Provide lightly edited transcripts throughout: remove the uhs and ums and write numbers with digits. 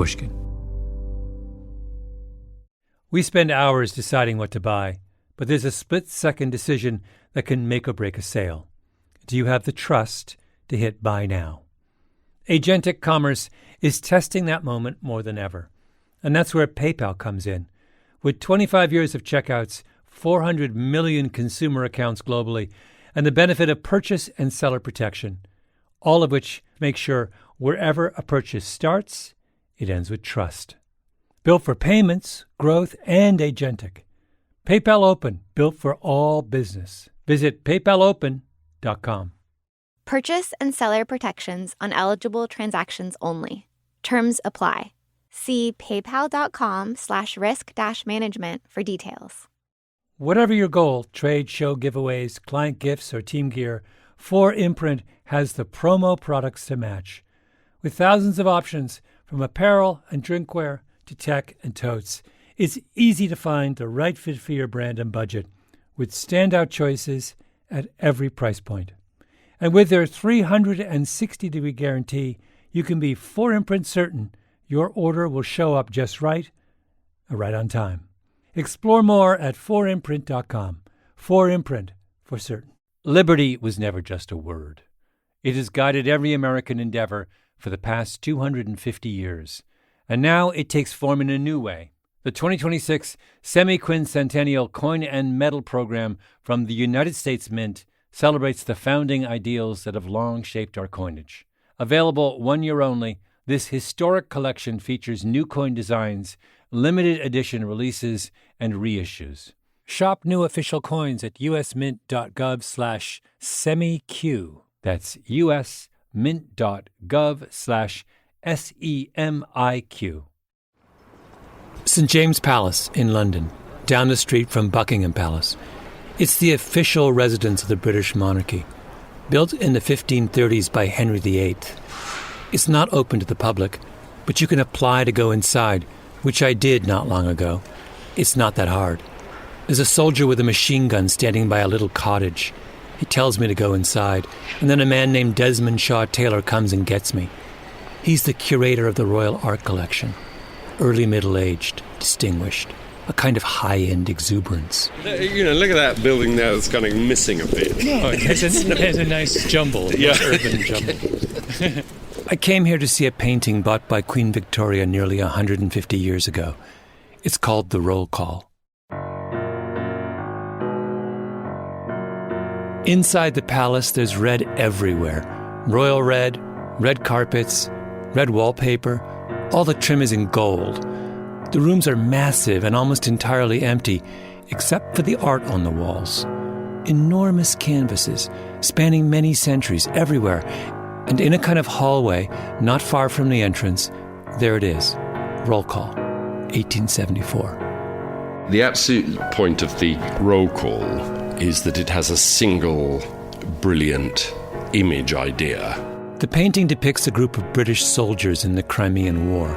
Pushkin. We spend hours deciding what to buy, but there's a split-second decision that can make or break a sale. Do you have the trust to hit buy now? Agentic commerce is testing that moment more than ever. And that's where PayPal comes in. With 25 years of checkouts, 400 million consumer accounts globally, and the benefit of purchase and seller protection, all of which make sure wherever a purchase starts, it ends with trust. Built for payments, growth, and agentic. PayPal Open, built for all business. Visit paypalopen.com. Purchase and seller protections on eligible transactions only. Terms apply. See paypal.com/risk-management for details. Whatever your goal, trade, show, giveaways, client gifts, or team gear, 4imprint has the promo products to match. With thousands of options, from apparel and drinkware to tech and totes, it's easy to find the right fit for your brand and budget, with standout choices at every price point. And with their 360-degree guarantee, you can be 4imprint certain your order will show up just right on time. Explore more at 4imprint.com. 4imprint, for certain. Liberty was never just a word. It has guided every American endeavor for the past 250 years. And now it takes form in a new way. The 2026 Semi-Quincentennial Coin and Medal Program from the United States Mint celebrates the founding ideals that have long shaped our coinage. Available 1 year only, this historic collection features new coin designs, limited edition releases, and reissues. Shop new official coins at usmint.gov/semiq. That's usmint.gov/SEMIQ. St. James Palace in London, down the street from Buckingham Palace. It's the official residence of the British monarchy. Built in the 1530s by Henry VIII. It's not open to the public, but you can apply to go inside, which I did not long ago. It's not that hard. There's a soldier with a machine gun standing by a little cottage. He tells me to go inside, and then a man named Desmond Shaw Taylor comes and gets me. He's the curator of the Royal Art Collection. Early middle-aged, distinguished, a kind of high-end exuberance. You know, look at that building there that's kind of missing a bit. No, it has a nice jumble, urban jumble. I came here to see a painting bought by Queen Victoria nearly 150 years ago. It's called The Roll Call. Inside the palace, there's red everywhere. Royal red, red carpets, red wallpaper. All the trim is in gold. The rooms are massive and almost entirely empty, except for the art on the walls. Enormous canvases, spanning many centuries everywhere. And in a kind of hallway, not far from the entrance, there it is. Roll Call, 1874. The absolute point of the roll call is that it has a single brilliant image idea. The painting depicts a group of British soldiers in the Crimean War,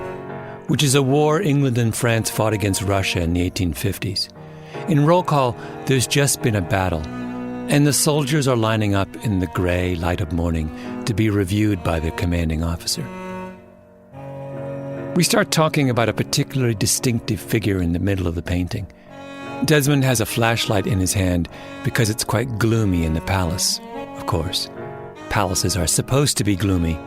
which is a war England and France fought against Russia in the 1850s. In Roll Call, there's just been a battle, and the soldiers are lining up in the grey light of morning to be reviewed by their commanding officer. We start talking about a particularly distinctive figure in the middle of the painting. Desmond has a flashlight in his hand because it's quite gloomy in the palace, of course. Palaces are supposed to be gloomy.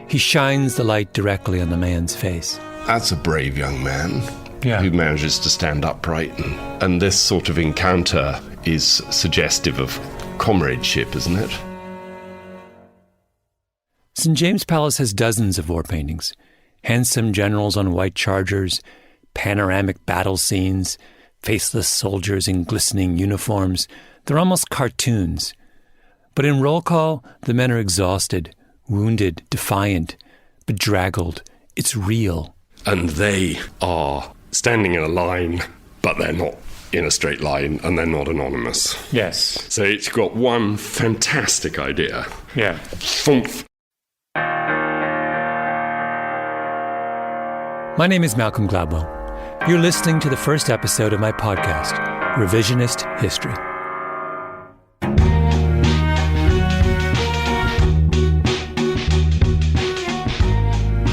He shines the light directly on the man's face. That's a brave young man who manages to stand upright. And this sort of encounter is suggestive of comradeship, isn't it? St. James Palace has dozens of war paintings. Handsome generals on white chargers, panoramic battle scenes, faceless soldiers in glistening uniforms. They're almost cartoons. But in Roll Call, the men are exhausted, wounded, defiant, bedraggled. It's real. And they are standing in a line, but they're not in a straight line, and they're not anonymous. Yes. So it's got one fantastic idea. Yeah. Thumph. My name is Malcolm Gladwell. You're listening to the first episode of my podcast, Revisionist History.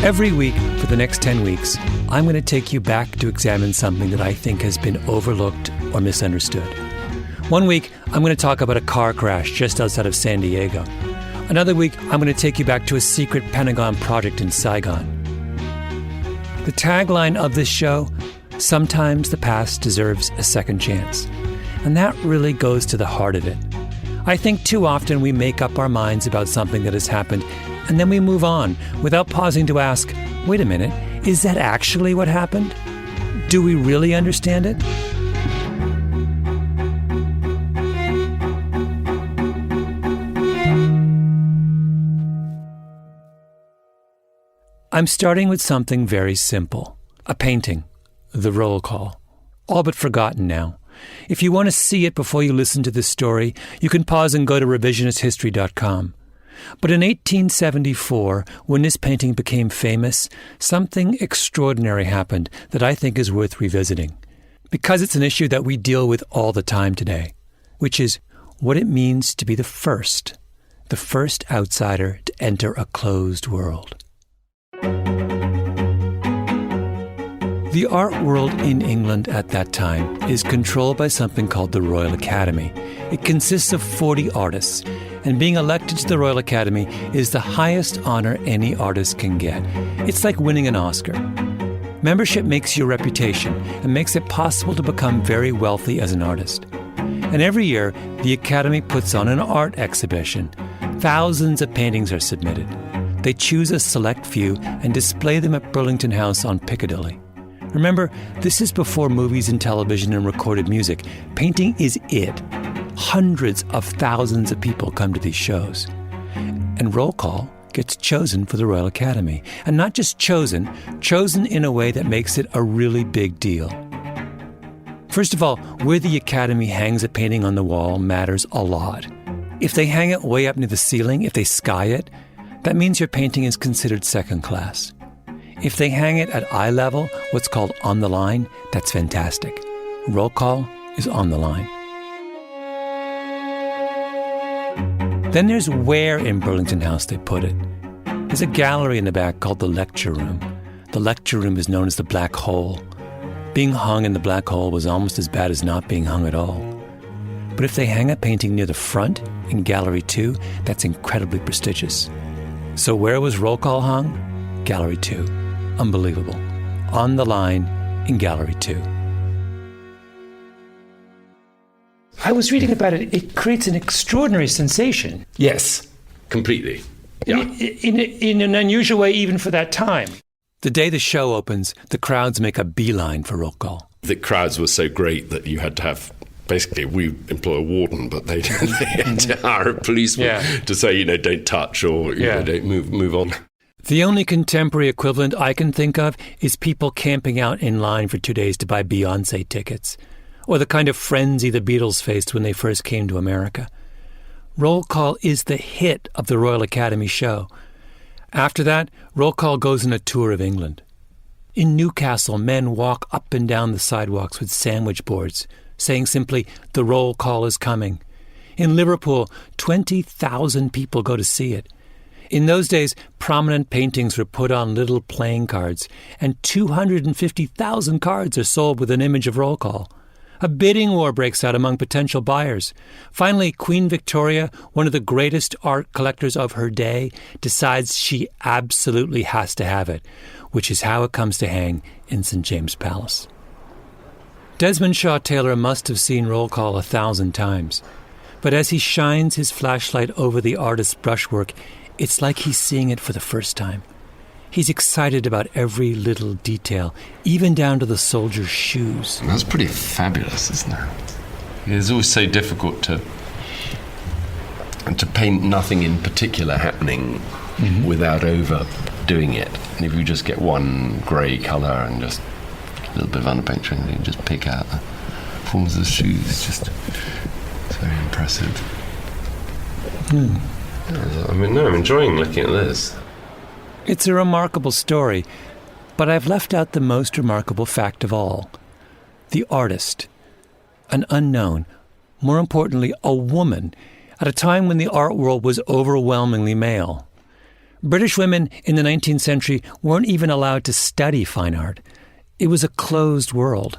Every week for the next 10 weeks, I'm going to take you back to examine something that I think has been overlooked or misunderstood. One week, I'm going to talk about a car crash just outside of San Diego. Another week, I'm going to take you back to a secret Pentagon project in Saigon. The tagline of this show, sometimes the past deserves a second chance. And that really goes to the heart of it. I think too often we make up our minds about something that has happened, and then we move on without pausing to ask, wait a minute, is that actually what happened? Do we really understand it? I'm starting with something very simple. A painting. The roll call. All but forgotten now. If you want to see it before you listen to this story, you can pause and go to revisionisthistory.com. But in 1874, when this painting became famous, something extraordinary happened that I think is worth revisiting. Because it's an issue that we deal with all the time today, which is what it means to be the first outsider to enter a closed world. The art world in England at that time is controlled by something called the Royal Academy. It consists of 40 artists, and being elected to the Royal Academy is the highest honor any artist can get. It's like winning an Oscar. Membership makes your reputation and makes it possible to become very wealthy as an artist. And every year, the Academy puts on an art exhibition. Thousands of paintings are submitted. They choose a select few and display them at Burlington House on Piccadilly. Remember, this is before movies and television and recorded music. Painting is it. Hundreds of thousands of people come to these shows. And roll call gets chosen for the Royal Academy. And not just chosen in a way that makes it a really big deal. First of all, where the Academy hangs a painting on the wall matters a lot. If they hang it way up near the ceiling, if they sky it, that means your painting is considered second class. If they hang it at eye level, what's called on the line, that's fantastic. Roll call is on the line. Then there's where in Burlington House they put it. There's a gallery in the back called the lecture room. The lecture room is known as the black hole. Being hung in the black hole was almost as bad as not being hung at all. But if they hang a painting near the front, in Gallery 2, that's incredibly prestigious. So where was roll call hung? Gallery 2. Unbelievable. On the line in Gallery 2. I was reading about it. It creates an extraordinary sensation. Yes, completely. Yeah. In an unusual way, even for that time. The day the show opens, the crowds make a beeline for roll call. The crowds were so great that you had to have, basically, we employ a warden, but they had to hire a policeman to say, don't touch or don't move on. The only contemporary equivalent I can think of is people camping out in line for 2 days to buy Beyoncé tickets, or the kind of frenzy the Beatles faced when they first came to America. Roll call is the hit of the Royal Academy show. After that, roll call goes on a tour of England. In Newcastle, men walk up and down the sidewalks with sandwich boards, saying simply, "The roll call is coming." In Liverpool, 20,000 people go to see it. In those days, prominent paintings were put on little playing cards, and 250,000 cards are sold with an image of roll call. A bidding war breaks out among potential buyers. Finally, Queen Victoria, one of the greatest art collectors of her day, decides she absolutely has to have it, which is how it comes to hang in St. James Palace. Desmond Shaw Taylor must have seen roll call 1,000 times, but as he shines his flashlight over the artist's brushwork, it's like he's seeing it for the first time. He's excited about every little detail, even down to the soldier's shoes. That's pretty fabulous, isn't it? It's always so difficult to paint nothing in particular happening without overdoing it. And if you just get one grey colour and just a little bit of underpaint, and you just pick out the forms of the shoes, it's just very impressive. I'm enjoying looking at this. It's a remarkable story, but I've left out the most remarkable fact of all. The artist, an unknown, more importantly, a woman, at a time when the art world was overwhelmingly male. British women in the 19th century weren't even allowed to study fine art. It was a closed world.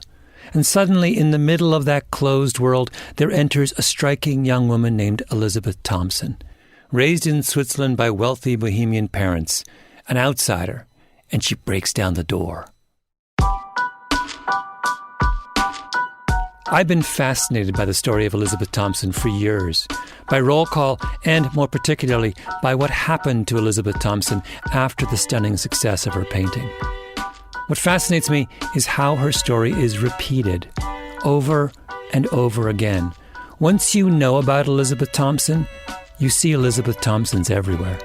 And suddenly, in the middle of that closed world, there enters a striking young woman named Elizabeth Thompson, raised in Switzerland by wealthy Bohemian parents, an outsider, and she breaks down the door. I've been fascinated by the story of Elizabeth Thompson for years, by roll call, and more particularly, by what happened to Elizabeth Thompson after the stunning success of her painting. What fascinates me is how her story is repeated over and over again. Once you know about Elizabeth Thompson, you see Elizabeth Thompsons everywhere.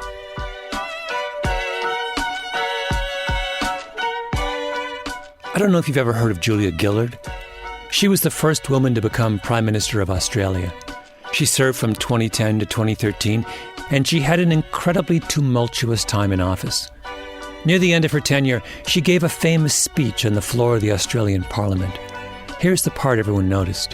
I don't know if you've ever heard of Julia Gillard. She was the first woman to become Prime Minister of Australia. She served from 2010 to 2013, and she had an incredibly tumultuous time in office. Near the end of her tenure, she gave a famous speech on the floor of the Australian Parliament. Here's the part everyone noticed.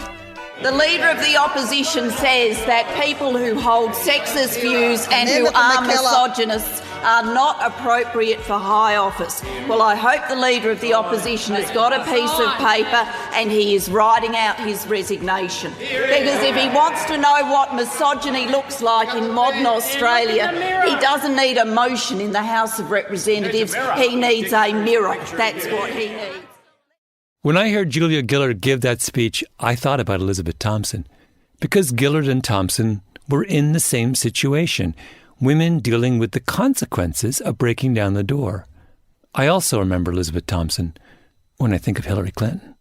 The Leader of the Opposition says that people who hold sexist views and who are misogynists are not appropriate for high office. Well, I hope the Leader of the Opposition has got a piece of paper and he is writing out his resignation. Because if he wants to know what misogyny looks like in modern Australia, he doesn't need a motion in the House of Representatives. He needs a mirror. That's what he needs. When I heard Julia Gillard give that speech, I thought about Elizabeth Thompson. Because Gillard and Thompson were in the same situation. Women dealing with the consequences of breaking down the door. I also remember Elizabeth Thompson when I think of Hillary Clinton.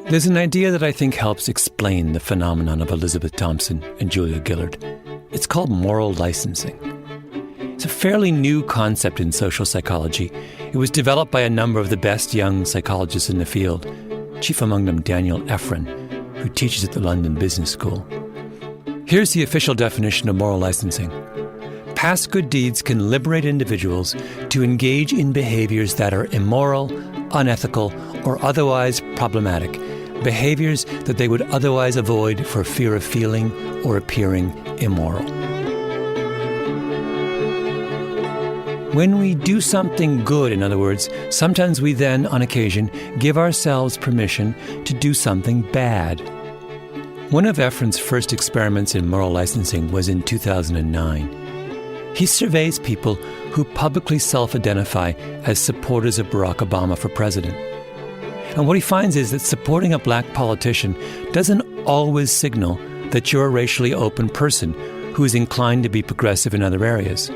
There's an idea that I think helps explain the phenomenon of Elizabeth Thompson and Julia Gillard. It's called moral licensing. It's a fairly new concept in social psychology. It was developed by a number of the best young psychologists in the field, chief among them Daniel Efron, who teaches at the London Business School. Here's the official definition of moral licensing. Past good deeds can liberate individuals to engage in behaviors that are immoral, unethical, or otherwise problematic, behaviors that they would otherwise avoid for fear of feeling or appearing immoral. When we do something good, in other words, sometimes we then, on occasion, give ourselves permission to do something bad. One of Efron's first experiments in moral licensing was in 2009. He surveys people who publicly self-identify as supporters of Barack Obama for president. And what he finds is that supporting a black politician doesn't always signal that you're a racially open person who is inclined to be progressive in other areas.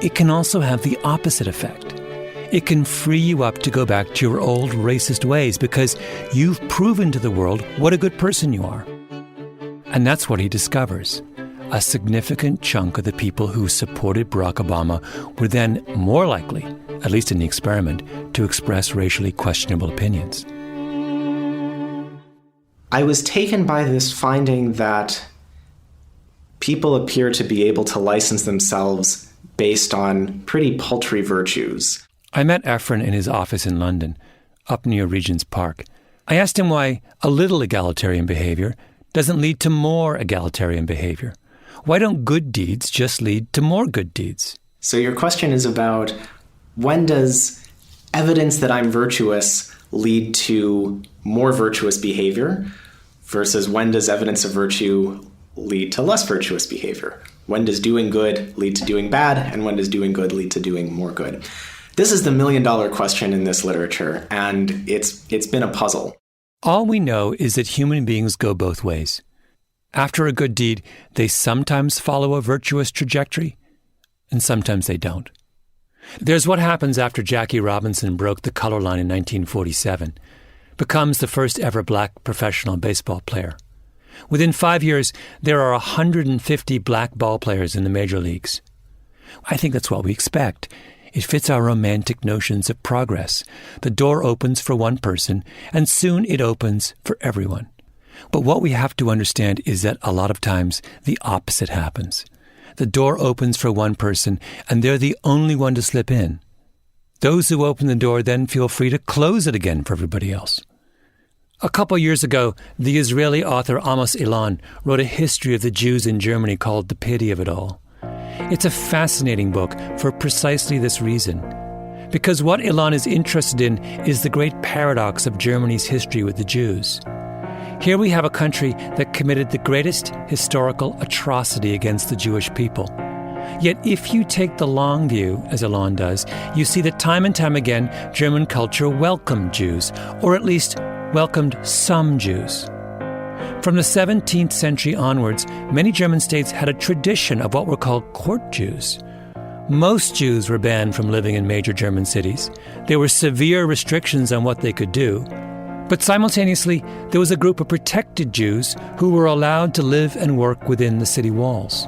It can also have the opposite effect. It can free you up to go back to your old racist ways because you've proven to the world what a good person you are. And that's what he discovers. A significant chunk of the people who supported Barack Obama were then more likely, at least in the experiment, to express racially questionable opinions. I was taken by this finding that people appear to be able to license themselves based on pretty paltry virtues. I met Efron in his office in London, up near Regent's Park. I asked him why a little egalitarian behavior doesn't lead to more egalitarian behavior. Why don't good deeds just lead to more good deeds? So your question is about when does evidence that I'm virtuous lead to more virtuous behavior versus when does evidence of virtue lead to less virtuous behavior? When does doing good lead to doing bad, and when does doing good lead to doing more good? This is the million-dollar question in this literature, and it's been a puzzle. All we know is that human beings go both ways. After a good deed, they sometimes follow a virtuous trajectory, and sometimes they don't. There's what happens after Jackie Robinson broke the color line in 1947, becomes the first ever black professional baseball player. Within 5 years, there are 150 black ball players in the major leagues. I think that's what we expect. It fits our romantic notions of progress. The door opens for one person, and soon it opens for everyone. But what we have to understand is that a lot of times the opposite happens. The door opens for one person, and they're the only one to slip in. Those who open the door then feel free to close it again for everybody else. A couple years ago, the Israeli author Amos Ilan wrote a history of the Jews in Germany called The Pity of It All. It's a fascinating book for precisely this reason. Because what Ilan is interested in is the great paradox of Germany's history with the Jews. Here we have a country that committed the greatest historical atrocity against the Jewish people. Yet if you take the long view, as Ilan does, you see that time and time again, German culture welcomed Jews, or at least welcomed some Jews. From the 17th century onwards, many German states had a tradition of what were called court Jews. Most Jews were banned from living in major German cities. There were severe restrictions on what they could do. But simultaneously, there was a group of protected Jews who were allowed to live and work within the city walls.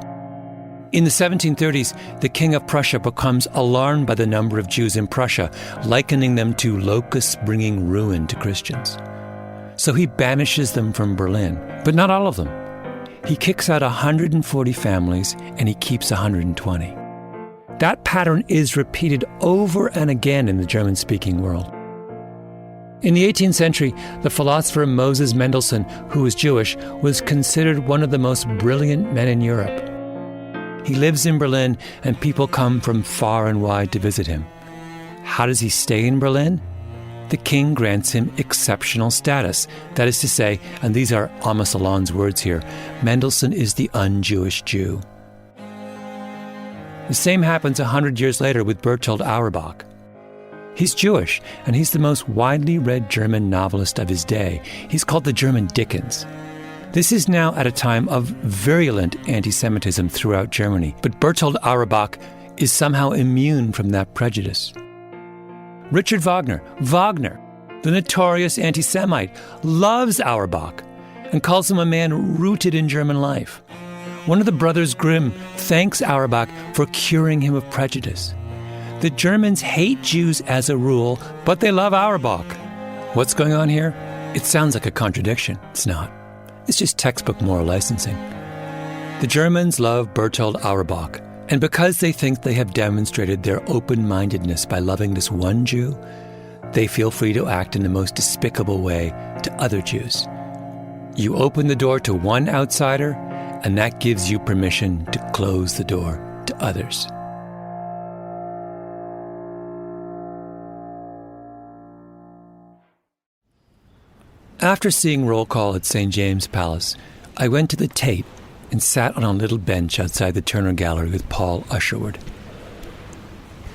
In the 1730s, the King of Prussia becomes alarmed by the number of Jews in Prussia, likening them to locusts bringing ruin to Christians. So he banishes them from Berlin, but not all of them. He kicks out 140 families and he keeps 120. That pattern is repeated over and again in the German-speaking world. In the 18th century, the philosopher Moses Mendelssohn, who was Jewish, was considered one of the most brilliant men in Europe. He lives in Berlin, and people come from far and wide to visit him. How does he stay in Berlin? The king grants him exceptional status. That is to say, and these are Amos Ilan's words here, Mendelssohn is the un-Jewish Jew. The same happens 100 years later with Bertolt Auerbach. He's Jewish, and he's the most widely read German novelist of his day. He's called the German Dickens. This is now at a time of virulent anti-Semitism throughout Germany, but Bertolt Auerbach is somehow immune from that prejudice. Richard Wagner, the notorious anti-Semite, loves Auerbach and calls him a man rooted in German life. One of the brothers Grimm thanks Auerbach for curing him of prejudice. The Germans hate Jews as a rule, but they love Auerbach. What's going on here? It sounds like a contradiction. It's not. It's just textbook moral licensing. The Germans love Bertolt Auerbach, and because they think they have demonstrated their open-mindedness by loving this one Jew, they feel free to act in the most despicable way to other Jews. You open the door to one outsider, and that gives you permission to close the door to others. After seeing Roll Call at St. James Palace, I went to the Tate and sat on a little bench outside the Turner Gallery with Paul Usherwood.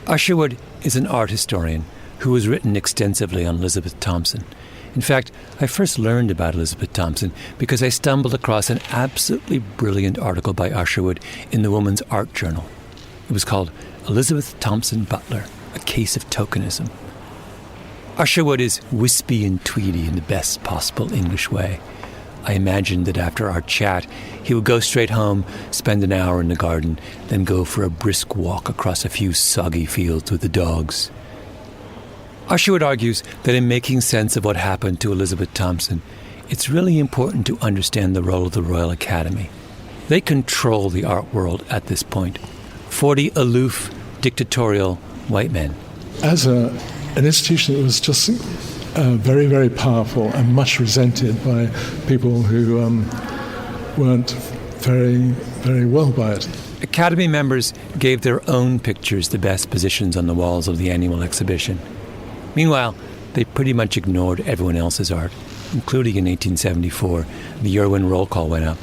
Usherwood is an art historian who has written extensively on Elizabeth Thompson. In fact, I first learned about Elizabeth Thompson because I stumbled across an absolutely brilliant article by Usherwood in the Woman's Art Journal. It was called Elizabeth Thompson Butler, A Case of Tokenism. Usherwood is wispy and tweedy in the best possible English way. I imagined that after our chat, he would go straight home, spend an hour in the garden, then go for a brisk walk across a few soggy fields with the dogs. Usherwood argues that in making sense of what happened to Elizabeth Thompson, it's really important to understand the role of the Royal Academy. They control the art world at this point. 40 aloof, dictatorial white men. As an institution that was just very, very powerful and much resented by people who weren't very, very well by it. Academy members gave their own pictures the best positions on the walls of the annual exhibition. Meanwhile, they pretty much ignored everyone else's art, including in 1874, the year when Roll Call went up.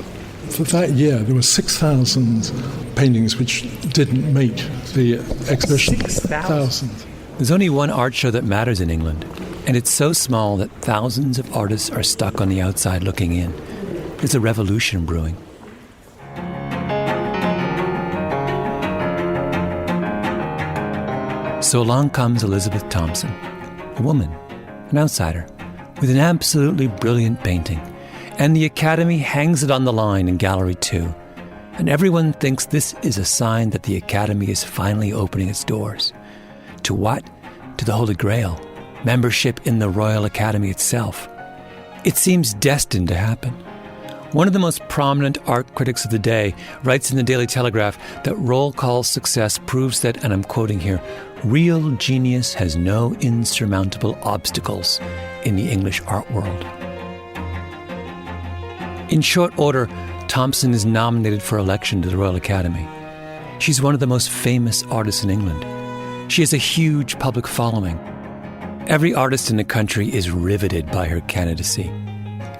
For that year, there were 6,000 paintings which didn't make the exhibition. 6,000. There's only one art show that matters in England, and it's so small that thousands of artists are stuck on the outside looking in. There's a revolution brewing. So along comes Elizabeth Thompson, a woman, an outsider, with an absolutely brilliant painting, and the Academy hangs it on the line in Gallery 2. And everyone thinks this is a sign that the Academy is finally opening its doors. To what? To the Holy Grail, membership in the Royal Academy itself. It seems destined to happen. One of the most prominent art critics of the day writes in the Daily Telegraph that Roll Call's success proves that, and I'm quoting here, real genius has no insurmountable obstacles in the English art world. In short order, Thompson is nominated for election to the Royal Academy. She's one of the most famous artists in England. She has a huge public following. Every artist in the country is riveted by her candidacy.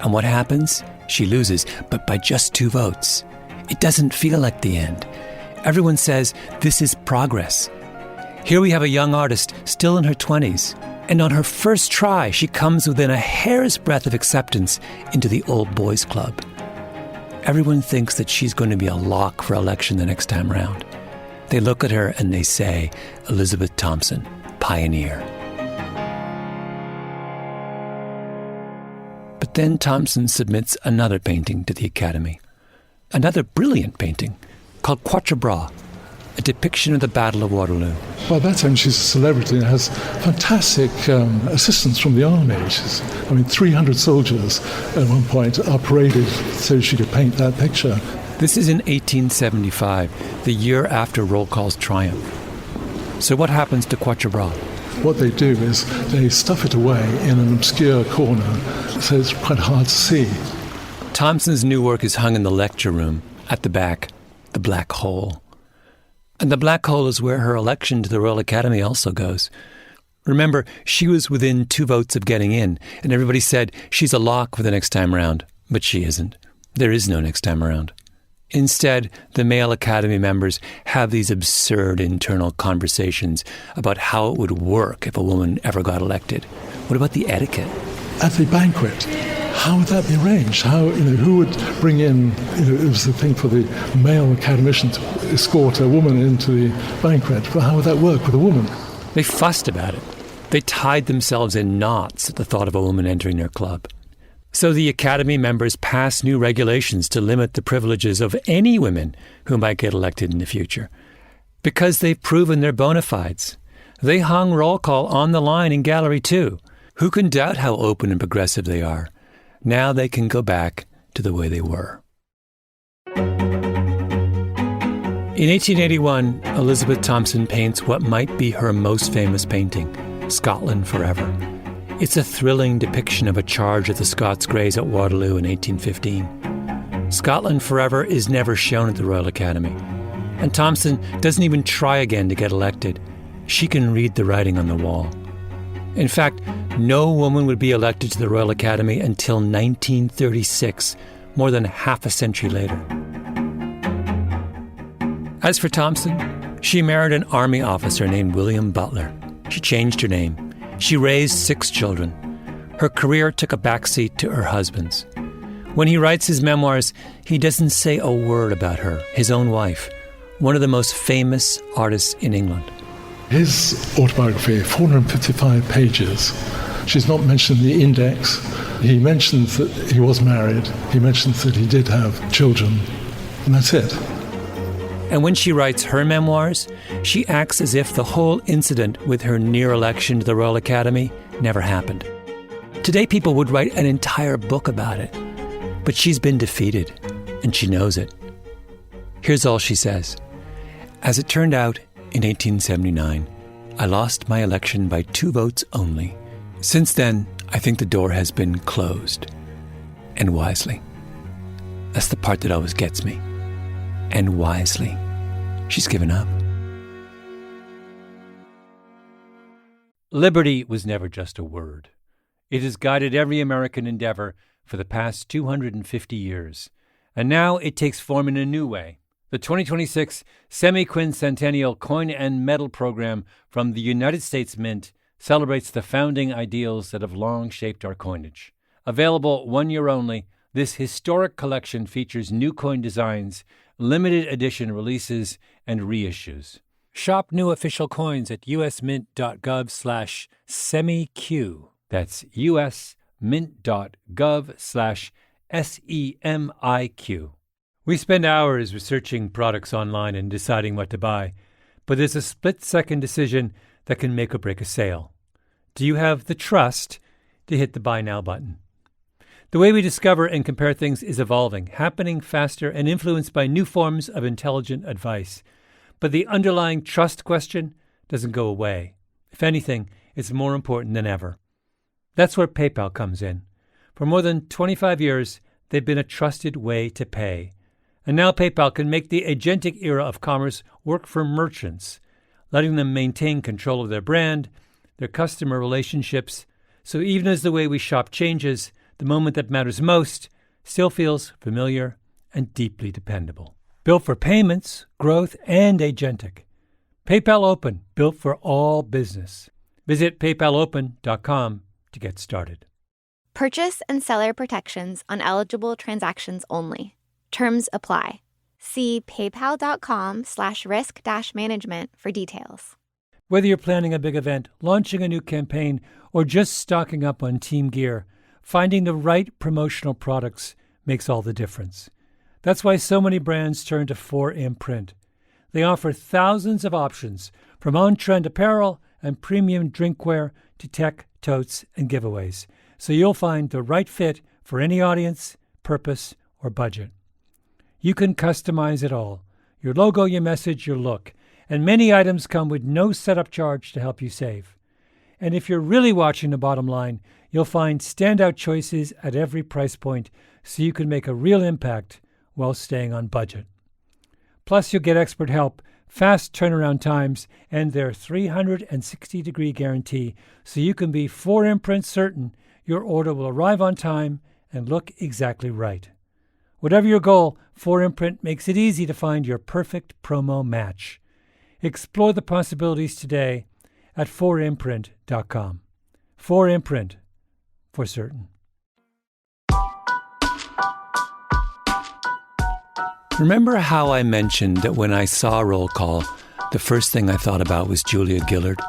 And what happens? She loses, but by just 2 votes. It doesn't feel like the end. Everyone says this is progress. Here we have a young artist still in her 20s, and on her first try, she comes within a hair's breadth of acceptance into the old boys club. Everyone thinks that she's going to be a lock for election the next time round. They look at her and they say, Elizabeth Thompson, pioneer. But then Thompson submits another painting to the Academy. Another brilliant painting called Quatre Bras, a depiction of the Battle of Waterloo. By that time, she's a celebrity and has fantastic assistance from the army. 300 soldiers at one point are paraded so she could paint that picture. This is in 1875, the year after Roll Call's triumph. So what happens to Quatre Bras? What they do is they stuff it away in an obscure corner, so it's quite hard to see. Thompson's new work is hung in the lecture room, at the back, the Black Hole. And the Black Hole is where her election to the Royal Academy also goes. Remember, she was within 2 votes of getting in, and everybody said she's a lock for the next time round. But she isn't. There is no next time around. Instead, the male Academy members have these absurd internal conversations about how it would work if a woman ever got elected. What about the etiquette? At the banquet, how would that be arranged? Who would bring in, it was the thing for the male academician to escort a woman into the banquet, but how would that work with a woman? They fussed about it. They tied themselves in knots at the thought of a woman entering their club. So the Academy members passed new regulations to limit the privileges of any women who might get elected in the future. Because they've proven their bona fides. They hung Roll Call on the line in Gallery 2. Who can doubt how open and progressive they are? Now they can go back to the way they were. In 1881, Elizabeth Thompson paints what might be her most famous painting, Scotland Forever. It's a thrilling depiction of a charge of the Scots Greys at Waterloo in 1815. Scotland Forever is never shown at the Royal Academy, and Thompson doesn't even try again to get elected. She can read the writing on the wall. In fact, no woman would be elected to the Royal Academy until 1936, more than half a century later. As for Thompson, she married an army officer named William Butler. She changed her name. She raised 6 children. Her career took a backseat to her husband's. When he writes his memoirs, he doesn't say a word about her, his own wife, one of the most famous artists in England. His autobiography, 455 pages. She's not mentioned in the index. He mentions that he was married. He mentions that he did have children. And that's it. And when she writes her memoirs, she acts as if the whole incident with her near election to the Royal Academy never happened. Today, people would write an entire book about it. But she's been defeated, and she knows it. Here's all she says. As it turned out, in 1879, I lost my election by 2 votes only. Since then, I think the door has been closed. And wisely. That's the part that always gets me. And wisely. She's given up. Liberty was never just a word. It has guided every American endeavor for the past 250 years. And now it takes form in a new way. The 2026 Semi-Quincentennial Coin and Medal Program from the United States Mint celebrates the founding ideals that have long shaped our coinage. Available 1 year only, this historic collection features new coin designs, limited edition releases, and reissues. Shop new official coins at usmint.gov/semiq. That's usmint.gov/SEMIQ. We spend hours researching products online and deciding what to buy, but there's a split-second decision that can make or break a sale. Do you have the trust to hit the Buy Now button? The way we discover and compare things is evolving, happening faster and influenced by new forms of intelligent advice. But the underlying trust question doesn't go away. If anything, it's more important than ever. That's where PayPal comes in. For more than 25 years, they've been a trusted way to pay. And now PayPal can make the agentic era of commerce work for merchants, letting them maintain control of their brand, their customer relationships, so even as the way we shop changes, the moment that matters most still feels familiar and deeply dependable. Built for payments, growth, and agentic. PayPal Open, built for all business. Visit paypalopen.com to get started. Purchase and seller protections on eligible transactions only. Terms apply. See paypal.com/risk-management for details. Whether you're planning a big event, launching a new campaign, or just stocking up on team gear, finding the right promotional products makes all the difference. That's why so many brands turn to 4imprint. They offer thousands of options, from on-trend apparel and premium drinkware to tech, totes, and giveaways, so you'll find the right fit for any audience, purpose, or budget. You can customize it all: your logo, your message, your look, and many items come with no setup charge to help you save. And if you're really watching the bottom line, you'll find standout choices at every price point so you can make a real impact while staying on budget. Plus, you'll get expert help, fast turnaround times, and their 360-degree guarantee, so you can be 4imprint certain your order will arrive on time and look exactly right. Whatever your goal, 4imprint makes it easy to find your perfect promo match. Explore the possibilities today at 4imprint.com. 4imprint, for certain. Remember how I mentioned that when I saw Roll Call, the first thing I thought about was Julia Gillard,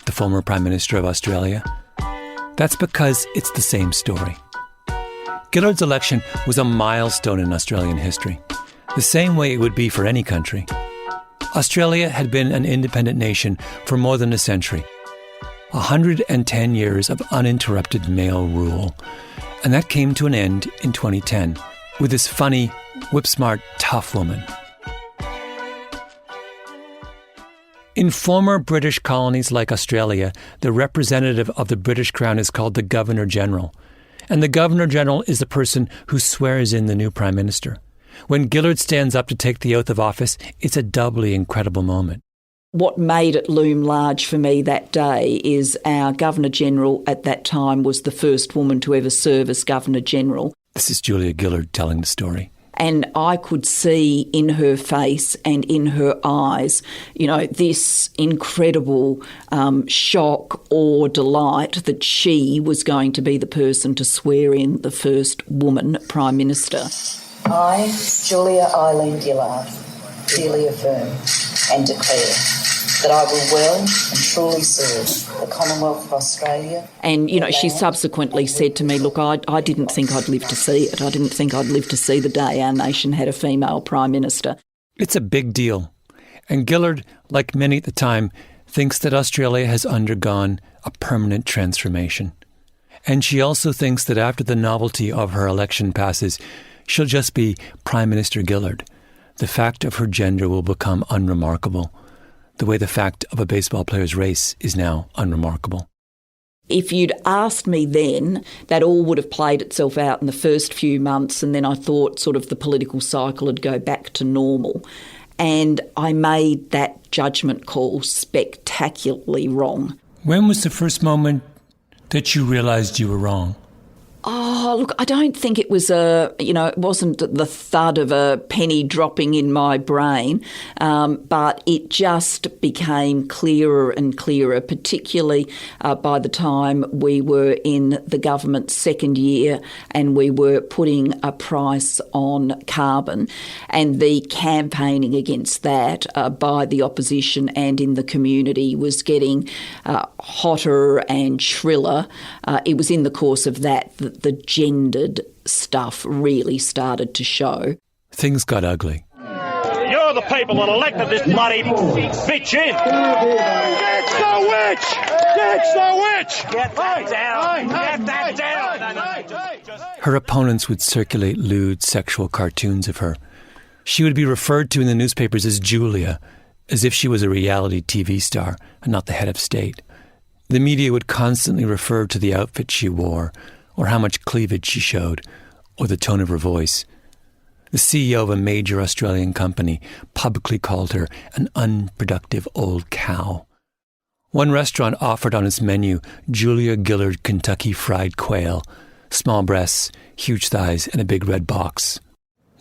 the former Prime Minister of Australia? That's because it's the same story. Gillard's election was a milestone in Australian history, the same way it would be for any country. Australia had been an independent nation for more than a century. 110 years of uninterrupted male rule. And that came to an end in 2010 with this funny, whip-smart, tough woman. In former British colonies like Australia, the representative of the British Crown is called the Governor-General. And the Governor-General is the person who swears in the new Prime Minister. When Gillard stands up to take the oath of office, it's a doubly incredible moment. What made it loom large for me that day is our Governor-General at that time was the first woman to ever serve as Governor-General. This is Julia Gillard telling the story. And I could see in her face and in her eyes, this incredible shock or delight that she was going to be the person to swear in the first woman Prime Minister. I, Julia Eileen Gillard, duly affirm and declare that I will well and truly serve the Commonwealth of Australia. And, she subsequently said to me, look, I didn't think I'd live to see it. I didn't think I'd live to see the day our nation had a female Prime Minister. It's a big deal. And Gillard, like many at the time, thinks that Australia has undergone a permanent transformation. And she also thinks that after the novelty of her election passes, she'll just be Prime Minister Gillard. The fact of her gender will become unremarkable, the way the fact of a baseball player's race is now unremarkable. If you'd asked me then, that all would have played itself out in the first few months, and then I thought sort of the political cycle would go back to normal. And I made that judgment call spectacularly wrong. When was the first moment that you realised you were wrong? Oh, look, I don't think it was it wasn't the thud of a penny dropping in my brain, but it just became clearer and clearer, particularly by the time we were in the government's second year and we were putting a price on carbon, and the campaigning against that by the opposition and in the community was getting hotter and shriller. It was in the course of that the gendered stuff really started to show. Things got ugly. You're the people that elected this bloody bitch in. Get the witch! Get the witch! Get that down! Get that down! Her opponents would circulate lewd sexual cartoons of her. She would be referred to in the newspapers as Julia, as if she was a reality TV star and not the head of state. The media would constantly refer to the outfit she wore, or how much cleavage she showed, or the tone of her voice. The CEO of a major Australian company publicly called her an unproductive old cow. One restaurant offered on its menu Julia Gillard Kentucky Fried Quail, small breasts, huge thighs, and a big red box.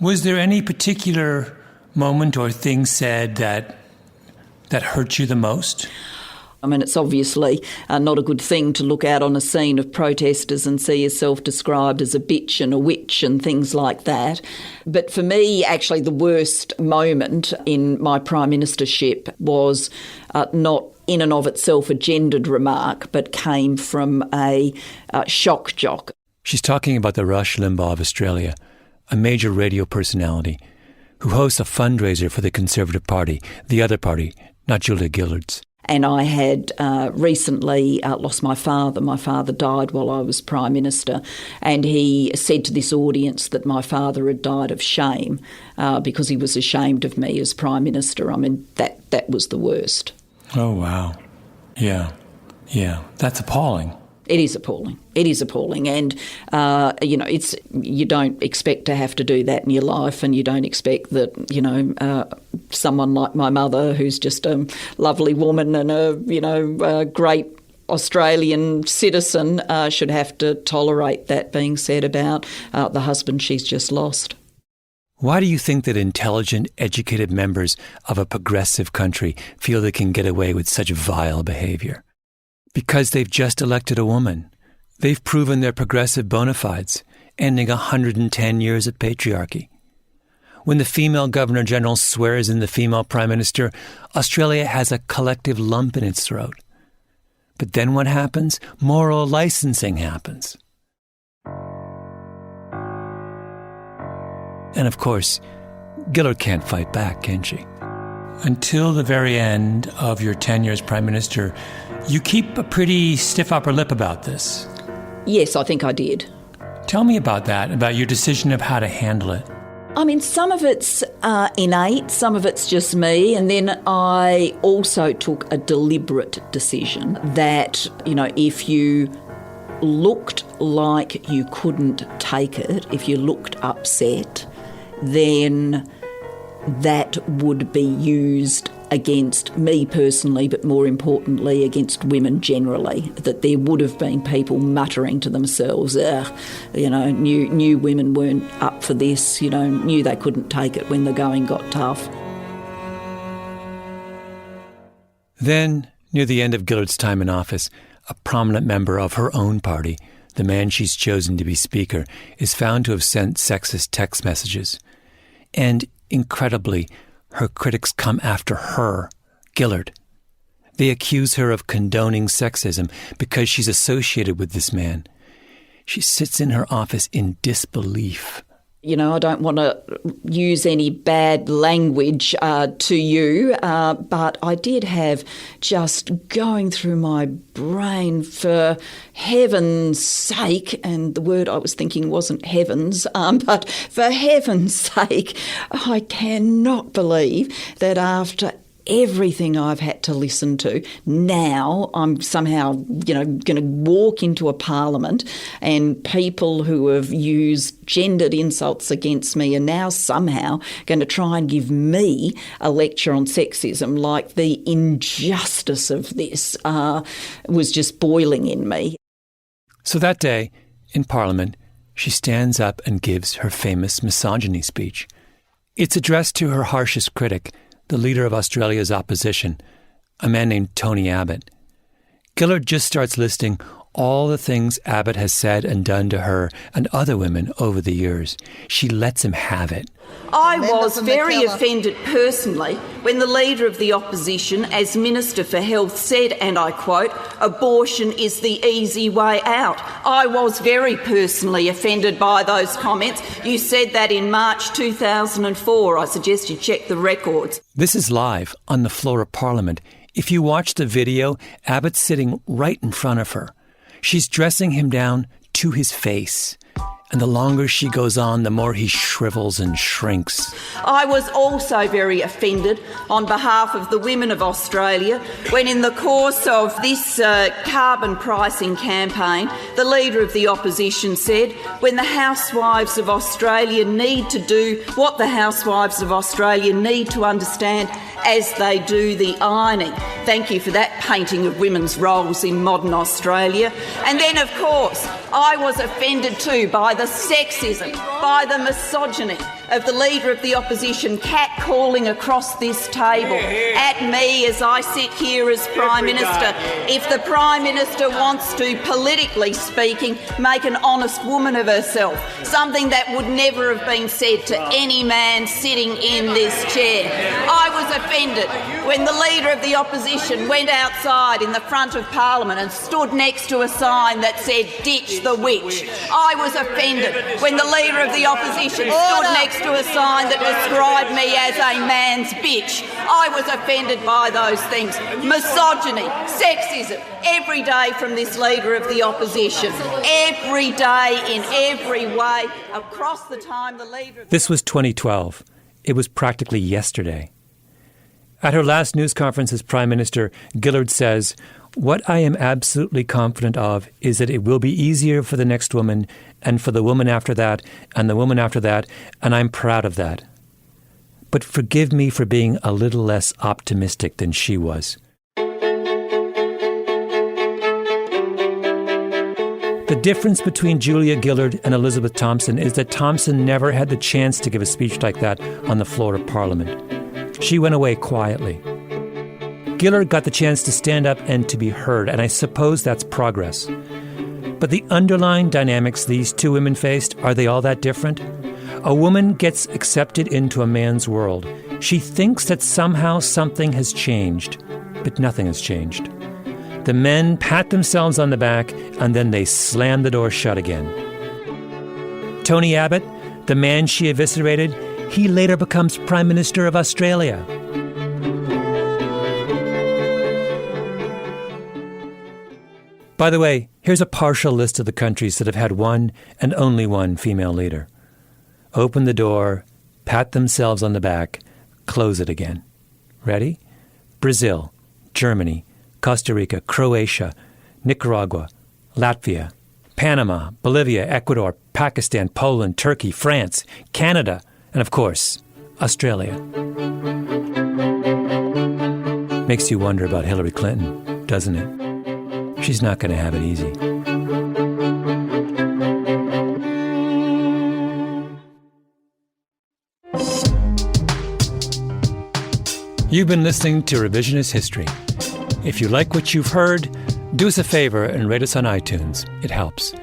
Was there any particular moment or thing said that hurt you the most? I mean, it's obviously not a good thing to look out on a scene of protesters and see yourself described as a bitch and a witch and things like that. But for me, actually, the worst moment in my Prime Ministership was not in and of itself a gendered remark, but came from a shock jock. She's talking about the Rush Limbaugh of Australia, a major radio personality who hosts a fundraiser for the Conservative Party, the other party, not Julia Gillard's. And I had recently lost my father. My father died while I was Prime Minister, and he said to this audience that my father had died of shame because he was ashamed of me as Prime Minister. I mean, that was the worst. Oh, wow. Yeah. That's appalling. It is appalling. It is appalling. And, you don't expect to have to do that in your life, and you don't expect that, someone like my mother, who's just a lovely woman and a great Australian citizen, should have to tolerate that being said about the husband she's just lost. Why do you think that intelligent, educated members of a progressive country feel they can get away with such vile behaviour? Because they've just elected a woman. They've proven their progressive bona fides, ending 110 years of patriarchy. When the female Governor-General swears in the female Prime Minister, Australia has a collective lump in its throat. But then what happens? Moral licensing happens. And of course, Gillard can't fight back, can she? Until the very end of your tenure as Prime Minister, you keep a pretty stiff upper lip about this. Yes, I think I did. Tell me about that, about your decision of how to handle it. I mean, some of it's innate, some of it's just me, and then I also took a deliberate decision that, if you looked like you couldn't take it, if you looked upset, then that would be used against me personally, but more importantly against women generally, that there would have been people muttering to themselves, knew women weren't up for this, knew they couldn't take it when the going got tough. Then, near the end of Gillard's time in office, a prominent member of her own party, the man she's chosen to be Speaker, is found to have sent sexist text messages. And, incredibly, her critics come after her, Gillard. They accuse her of condoning sexism because she's associated with this man. She sits in her office in disbelief. I don't want to use any bad language to you, but I did have just going through my brain, for heaven's sake, and the word I was thinking wasn't heavens, but for heaven's sake, I cannot believe that after everything I've had to listen to, now I'm somehow, going to walk into a parliament and people who have used gendered insults against me are now somehow going to try and give me a lecture on sexism. Like, the injustice of this was just boiling in me. So that day, in Parliament, she stands up and gives her famous misogyny speech. It's addressed to her harshest critic, the leader of Australia's opposition, a man named Tony Abbott. Gillard just starts listing all the things Abbott has said and done to her and other women over the years. She lets him have it. I was very offended personally when the Leader of the Opposition, as Minister for Health, said, and I quote, "Abortion is the easy way out." I was very personally offended by those comments. You said that in March 2004. I suggest you check the records. This is live on the floor of Parliament. If you watch the video, Abbott's sitting right in front of her. She's dressing him down to his face. And the longer she goes on, the more he shrivels and shrinks. I was also very offended on behalf of the women of Australia when in the course of this carbon pricing campaign, the Leader of the Opposition said, when the housewives of Australia need to do what the housewives of Australia need to understand as they do the ironing. Thank you for that painting of women's roles in modern Australia. And then, of course, I was offended too by the sexism, by the misogyny of the Leader of the Opposition catcalling across this table at me as I sit here as Prime Minister. If the Prime Minister wants to, politically speaking, make an honest woman of herself, something that would never have been said to any man sitting in this chair. I was offended when the Leader of the Opposition went outside in the front of Parliament and stood next to a sign that said, "Ditch the witch." I was offended when the Leader of the Opposition stood next to a sign that described me as a man's bitch. I was offended by those things. Misogyny, sexism, every day from this Leader of the Opposition. Every day, in every way, across the time the Leader... This was 2012. It was practically yesterday. At her last news conference as Prime Minister, Gillard says, "What I am absolutely confident of is that it will be easier for the next woman and for the woman after that and the woman after that, and I'm proud of that. But forgive me for being a little less optimistic than she was." The difference between Julia Gillard and Elizabeth Thompson is that Thompson never had the chance to give a speech like that on the floor of Parliament. She went away quietly. Gillard got the chance to stand up and to be heard, and I suppose that's progress. But the underlying dynamics these two women faced, are they all that different? A woman gets accepted into a man's world. She thinks that somehow something has changed, but nothing has changed. The men pat themselves on the back, and then they slam the door shut again. Tony Abbott, the man she eviscerated, he later becomes Prime Minister of Australia. By the way, here's a partial list of the countries that have had one and only one female leader. Open the door, pat themselves on the back, close it again. Ready? Brazil, Germany, Costa Rica, Croatia, Nicaragua, Latvia, Panama, Bolivia, Ecuador, Pakistan, Poland, Turkey, France, Canada, and of course, Australia. Makes you wonder about Hillary Clinton, doesn't it? She's not going to have it easy. You've been listening to Revisionist History. If you like what you've heard, do us a favor and rate us on iTunes. It helps.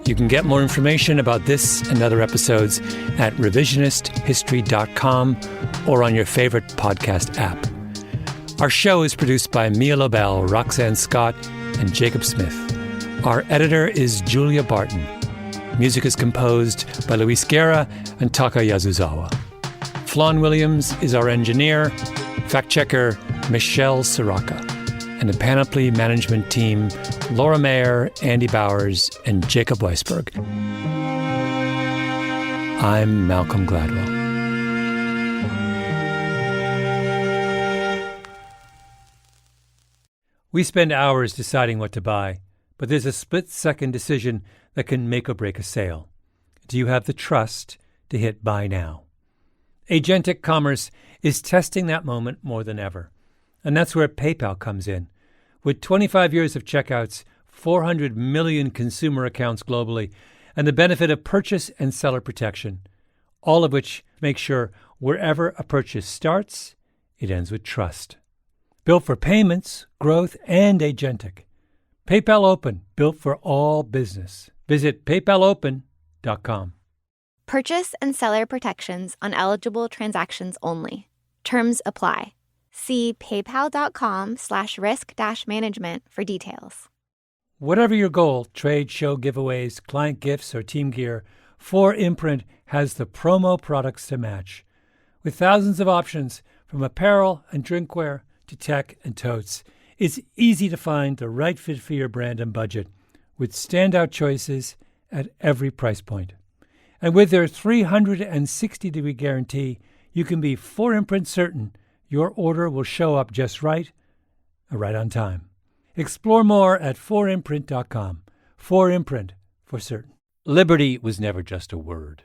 You can get more information about this and other episodes at revisionisthistory.com or on your favorite podcast app. Our show is produced by Mia Lobel, Roxanne Scott, and Jacob Smith. Our editor is Julia Barton. Music is composed by Luis Guerra and Taka Yasuzawa. Flawn Williams is our engineer, fact-checker Michelle Siraka, and the Panoply management team, Laura Mayer, Andy Bowers, and Jacob Weisberg. I'm Malcolm Gladwell. We spend hours deciding what to buy, but there's a split-second decision that can make or break a sale. Do you have the trust to hit buy now? Agentic Commerce is testing that moment more than ever. And that's where PayPal comes in. With 25 years of checkouts, 400 million consumer accounts globally, and the benefit of purchase and seller protection, all of which make sure wherever a purchase starts, it ends with trust. Built for payments, growth, and agentic. PayPal Open, built for all business. Visit paypalopen.com. Purchase and seller protections on eligible transactions only. Terms apply. See paypal.com/risk-management for details. Whatever your goal, trade, show, giveaways, client gifts, or team gear, 4imprint has the promo products to match. With thousands of options, from apparel and drinkware to tech and totes, it's easy to find the right fit for your brand and budget, with standout choices at every price point. And with their 360-degree guarantee, you can be 4imprint certain your order will show up just right on time. Explore more at 4imprint.com. 4imprint for certain. Liberty was never just a word.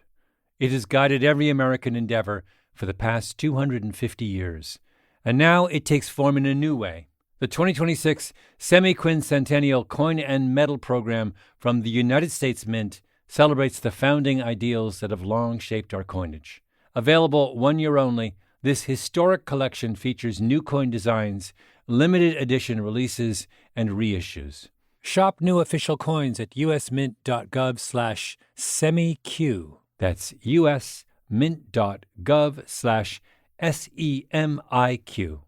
It has guided every American endeavor for the past 250 years. And now it takes form in a new way. The 2026 Semi-Quincentennial Coin and Medal Program from the United States Mint celebrates the founding ideals that have long shaped our coinage. Available 1 year only, this historic collection features new coin designs, limited edition releases, and reissues. Shop new official coins at usmint.gov/semiq. That's usmint.gov/SEMIQ.